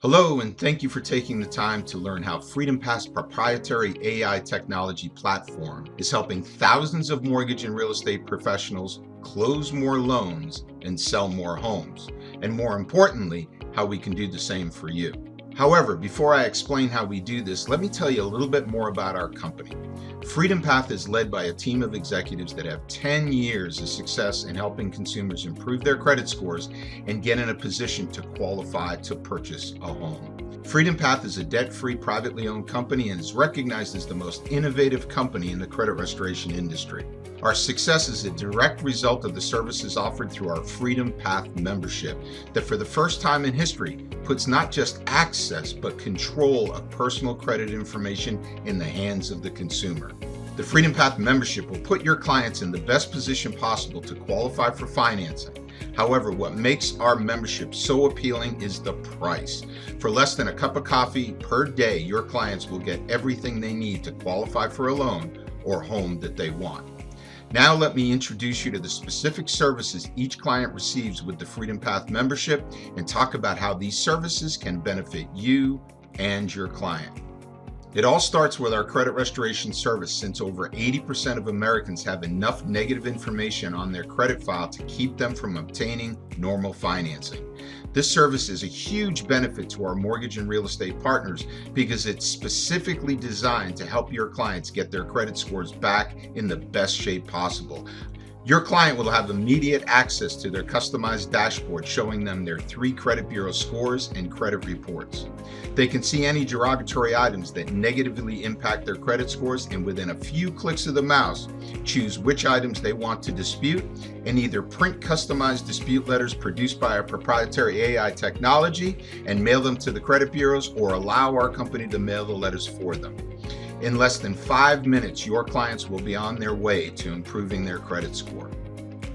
Hello, and thank you for taking the time to learn how FreedomPath's proprietary AI technology platform is helping thousands of mortgage and real estate professionals close more loans and sell more homes, and more importantly, how we can do the same for you. However, before I explain how we do this, let me tell you a little bit more about our company. FreedomPath is led by a team of executives that have 10 years of success in helping consumers improve their credit scores and get in a position to qualify to purchase a home. FreedomPath is a debt-free, privately owned company and is recognized as the most innovative company in the credit restoration industry. Our success is a direct result of the services offered through our FreedomPath membership that for the first time in history puts not just access but control of personal credit information in the hands of the consumer. The FreedomPath membership will put your clients in the best position possible to qualify for financing. However, what makes our membership so appealing is the price. For less than a cup of coffee per day, your clients will get everything they need to qualify for a loan or home that they want. Now let me introduce you to the specific services each client receives with the FreedomPath membership and talk about how these services can benefit you and your client. It all starts with our credit restoration service, since over 80% of Americans have enough negative information on their credit file to keep them from obtaining normal financing. This service is a huge benefit to our mortgage and real estate partners because it's specifically designed to help your clients get their credit scores back in the best shape possible. Your client will have immediate access to their customized dashboard showing them their 3 credit bureau scores and credit reports. They can see any derogatory items that negatively impact their credit scores, and within a few clicks of the mouse, choose which items they want to dispute and either print customized dispute letters produced by our proprietary AI technology and mail them to the credit bureaus, or allow our company to mail the letters for them. In less than 5 minutes, your clients will be on their way to improving their credit score.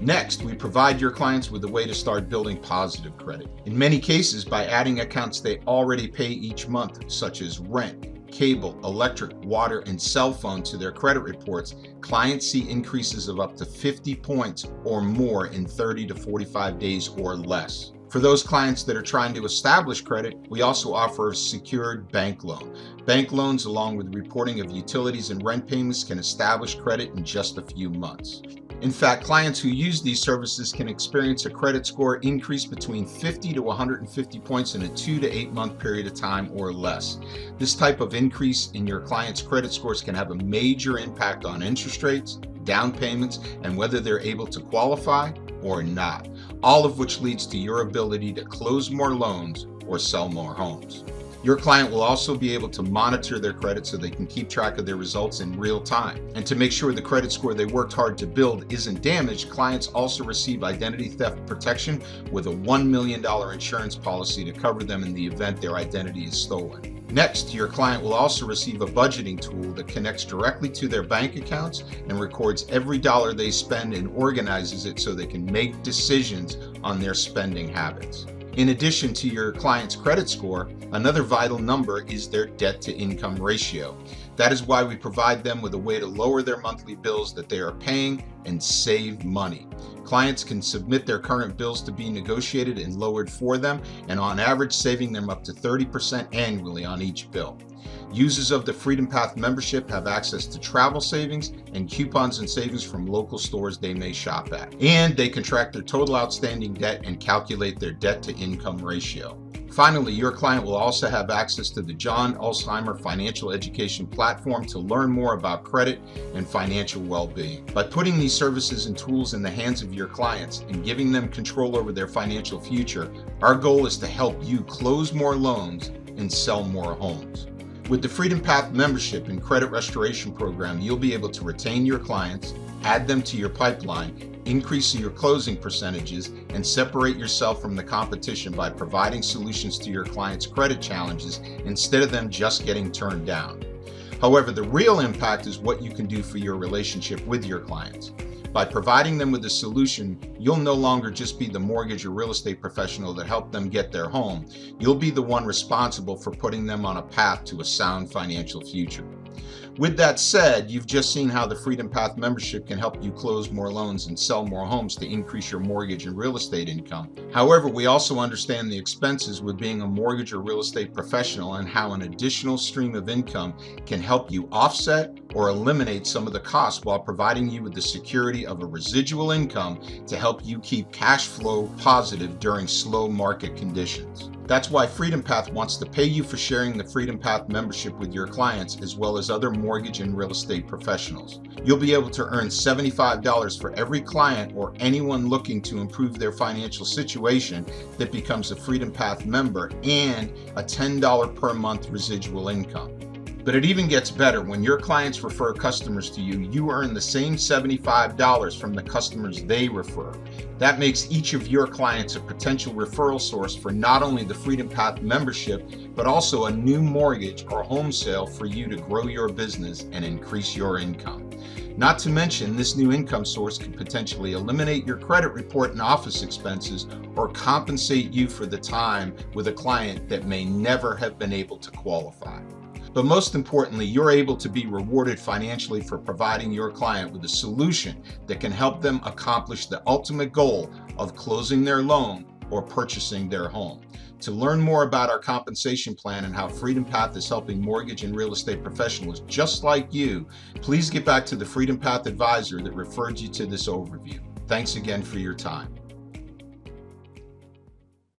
Next, we provide your clients with a way to start building positive credit. In many cases, by adding accounts they already pay each month, such as rent, cable, electric, water, and cell phone to their credit reports, clients see increases of up to 50 points or more in 30 to 45 days or less. For those clients that are trying to establish credit, we also offer a secured bank loan. Bank loans, along with reporting of utilities and rent payments, can establish credit in just a few months. In fact, clients who use these services can experience a credit score increase between 50 to 150 points in a 2 to 8 month period of time or less. This type of increase in your client's credit scores can have a major impact on interest rates, down payments, and whether they're able to qualify or not, all of which leads to your ability to close more loans or sell more homes. Your client will also be able to monitor their credit so they can keep track of their results in real time. And to make sure the credit score they worked hard to build isn't damaged, clients also receive identity theft protection with a $1 million insurance policy to cover them in the event their identity is stolen. Next, your client will also receive a budgeting tool that connects directly to their bank accounts and records every dollar they spend and organizes it so they can make decisions on their spending habits. In addition to your client's credit score, another vital number is their debt-to-income ratio. That is why we provide them with a way to lower their monthly bills that they are paying and save money. Clients can submit their current bills to be negotiated and lowered for them, and on average saving them up to 30% annually on each bill. Users of the FreedomPath membership have access to travel savings and coupons and savings from local stores they may shop at. And they can track their total outstanding debt and calculate their debt-to-income ratio. Finally, your client will also have access to the John Alzheimer Financial Education Platform to learn more about credit and financial well-being. By putting these services and tools in the hands of your clients and giving them control over their financial future, our goal is to help you close more loans and sell more homes. With the FreedomPath membership and credit restoration program, you'll be able to retain your clients, add them to your pipeline, increase your closing percentages, and separate yourself from the competition by providing solutions to your clients' credit challenges instead of them just getting turned down. However, the real impact is what you can do for your relationship with your clients. By providing them with a solution, you'll no longer just be the mortgage or real estate professional that helped them get their home. You'll be the one responsible for putting them on a path to a sound financial future. With that said, you've just seen how the FreedomPath membership can help you close more loans and sell more homes to increase your mortgage and real estate income. However, we also understand the expenses with being a mortgage or real estate professional and how an additional stream of income can help you offset or eliminate some of the costs while providing you with the security of a residual income to help you keep cash flow positive during slow market conditions. That's why FreedomPath wants to pay you for sharing the FreedomPath membership with your clients as well as other mortgage and real estate professionals. You'll be able to earn $75 for every client or anyone looking to improve their financial situation that becomes a FreedomPath member, and a $10 per month residual income. But it even gets better. When your clients refer customers to you, you earn the same $75 from the customers they refer. That makes each of your clients a potential referral source for not only the FreedomPath membership, but also a new mortgage or home sale for you to grow your business and increase your income. Not to mention, this new income source could potentially eliminate your credit report and office expenses, or compensate you for the time with a client that may never have been able to qualify. But most importantly, you're able to be rewarded financially for providing your client with a solution that can help them accomplish the ultimate goal of closing their loan or purchasing their home. To learn more about our compensation plan and how FreedomPath is helping mortgage and real estate professionals just like you, please get back to the FreedomPath advisor that referred you to this overview. Thanks again for your time.